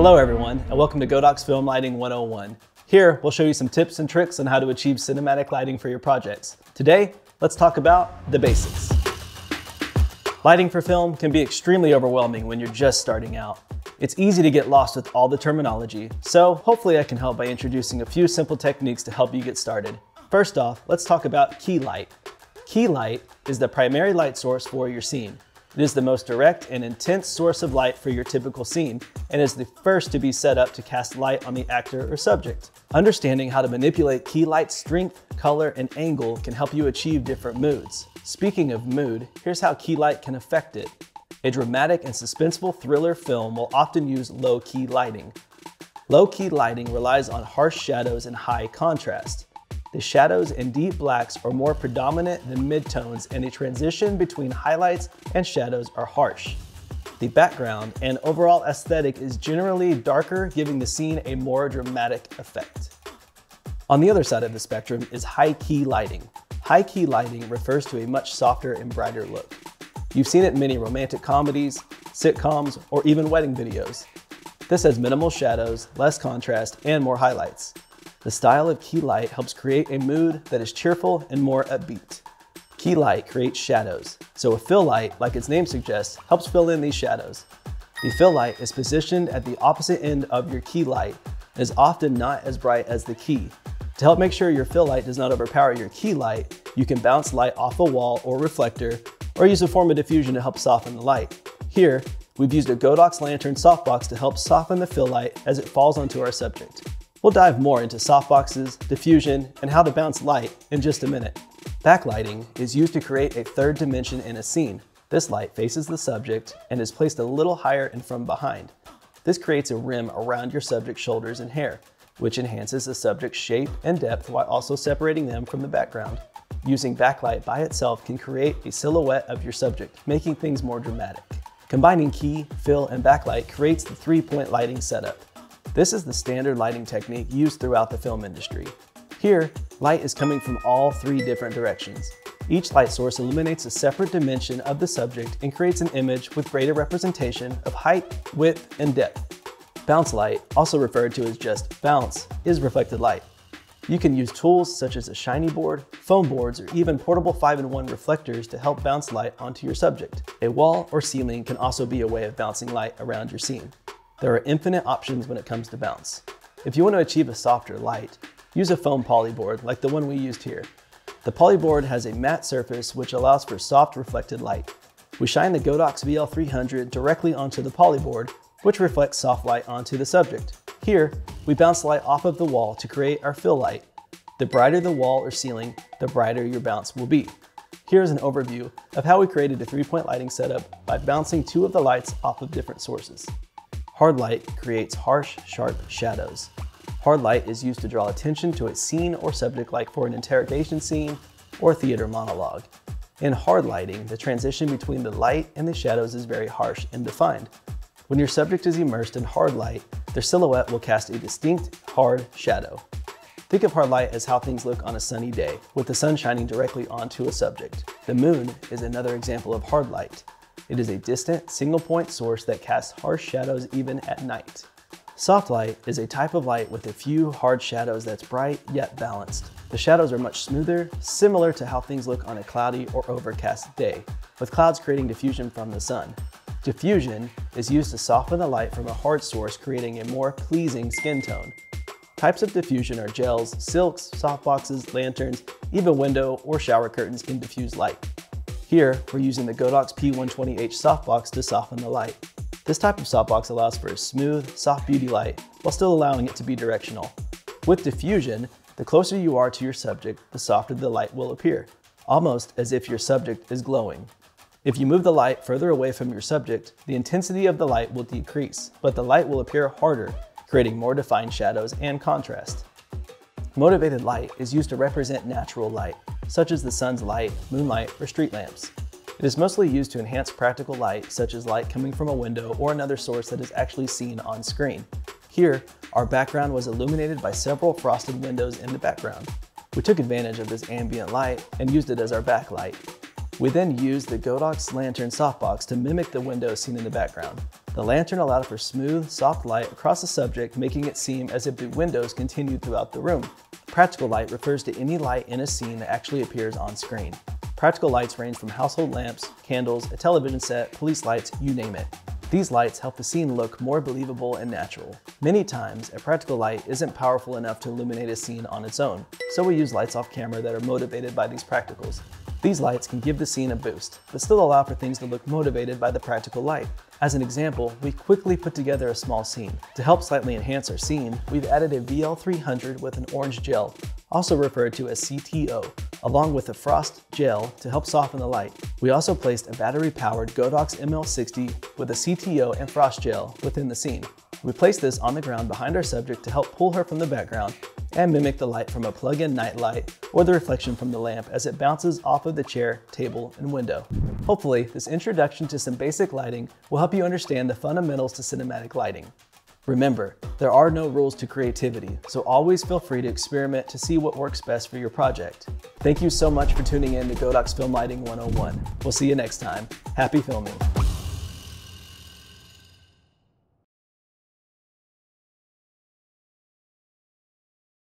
Hello everyone, and welcome to Godox Film Lighting 101. Here, we'll show you some tips and tricks on how to achieve cinematic lighting for your projects. Today, let's talk about the basics. Lighting for film can be extremely overwhelming when you're just starting out. It's easy to get lost with all the terminology, so hopefully I can help by introducing a few simple techniques to help you get started. First off, let's talk about key light. Key light is the primary light source for your scene. It is the most direct and intense source of light for your typical scene, and is the first to be set up to cast light on the actor or subject. Understanding how to manipulate key light's strength, color, and angle can help you achieve different moods. Speaking of mood, here's how key light can affect it. A dramatic and suspenseful thriller film will often use low-key lighting. Low-key lighting relies on harsh shadows and high contrast. The shadows and deep blacks are more predominant than midtones, and the transition between highlights and shadows are harsh. The background and overall aesthetic is generally darker, giving the scene a more dramatic effect. On the other side of the spectrum is high-key lighting. High-key lighting refers to a much softer and brighter look. You've seen it in many romantic comedies, sitcoms, or even wedding videos. This has minimal shadows, less contrast, and more highlights. The style of key light helps create a mood that is cheerful and more upbeat. Key light creates shadows, so a fill light, like its name suggests, helps fill in these shadows. The fill light is positioned at the opposite end of your key light and is often not as bright as the key. To help make sure your fill light does not overpower your key light, you can bounce light off a wall or reflector, or use a form of diffusion to help soften the light. Here, we've used a Godox lantern softbox to help soften the fill light as it falls onto our subject. We'll dive more into softboxes, diffusion, and how to bounce light in just a minute. Backlighting is used to create a third dimension in a scene. This light faces the subject and is placed a little higher and from behind. This creates a rim around your subject's shoulders and hair, which enhances the subject's shape and depth while also separating them from the background. Using backlight by itself can create a silhouette of your subject, making things more dramatic. Combining key, fill, and backlight creates the three-point lighting setup. This is the standard lighting technique used throughout the film industry. Here, light is coming from all three different directions. Each light source illuminates a separate dimension of the subject and creates an image with greater representation of height, width, and depth. Bounce light, also referred to as just bounce, is reflected light. You can use tools such as a shiny board, foam boards, or even portable 5-in-1 reflectors to help bounce light onto your subject. A wall or ceiling can also be a way of bouncing light around your scene. There are infinite options when it comes to bounce. If you want to achieve a softer light, use a foam polyboard like the one we used here. The polyboard has a matte surface which allows for soft reflected light. We shine the Godox VL300 directly onto the polyboard, which reflects soft light onto the subject. Here, we bounce light off of the wall to create our fill light. The brighter the wall or ceiling, the brighter your bounce will be. Here's an overview of how we created a three-point lighting setup by bouncing two of the lights off of different sources. Hard light creates harsh, sharp shadows. Hard light is used to draw attention to a scene or subject, like for an interrogation scene or theater monologue. In hard lighting, the transition between the light and the shadows is very harsh and defined. When your subject is immersed in hard light, their silhouette will cast a distinct, hard shadow. Think of hard light as how things look on a sunny day, with the sun shining directly onto a subject. The moon is another example of hard light. It is a distant, single-point source that casts harsh shadows even at night. Soft light is a type of light with a few hard shadows that's bright yet balanced. The shadows are much smoother, similar to how things look on a cloudy or overcast day, with clouds creating diffusion from the sun. Diffusion is used to soften the light from a hard source, creating a more pleasing skin tone. Types of diffusion are gels, silks, softboxes, lanterns, even window or shower curtains can diffuse light. Here, we're using the Godox P120H softbox to soften the light. This type of softbox allows for a smooth, soft beauty light while still allowing it to be directional. With diffusion, the closer you are to your subject, the softer the light will appear, almost as if your subject is glowing. If you move the light further away from your subject, the intensity of the light will decrease, but the light will appear harder, creating more defined shadows and contrast. Motivated light is used to represent natural light, such as the sun's light, moonlight, or street lamps. It is mostly used to enhance practical light, such as light coming from a window or another source that is actually seen on screen. Here, our background was illuminated by several frosted windows in the background. We took advantage of this ambient light and used it as our backlight. We then used the Godox lantern softbox to mimic the window seen in the background. The lantern allowed for smooth, soft light across the subject, making it seem as if the windows continued throughout the room. Practical light refers to any light in a scene that actually appears on screen. Practical lights range from household lamps, candles, a television set, police lights, you name it. These lights help the scene look more believable and natural. Many times, a practical light isn't powerful enough to illuminate a scene on its own, so we use lights off camera that are motivated by these practicals. These lights can give the scene a boost, but still allow for things to look motivated by the practical light. As an example, we quickly put together a small scene. To help slightly enhance our scene, we've added a VL300 with an orange gel, also referred to as CTO, along with a frost gel to help soften the light. We also placed a battery-powered Godox ML60 with a CTO and frost gel within the scene. We placed this on the ground behind our subject to help pull her from the background and mimic the light from a plug-in night light or the reflection from the lamp as it bounces off of the chair, table, and window. Hopefully, this introduction to some basic lighting will help you understand the fundamentals to cinematic lighting. Remember, there are no rules to creativity, so always feel free to experiment to see what works best for your project. Thank you so much for tuning in to Godox Film Lighting 101. We'll see you next time. Happy filming.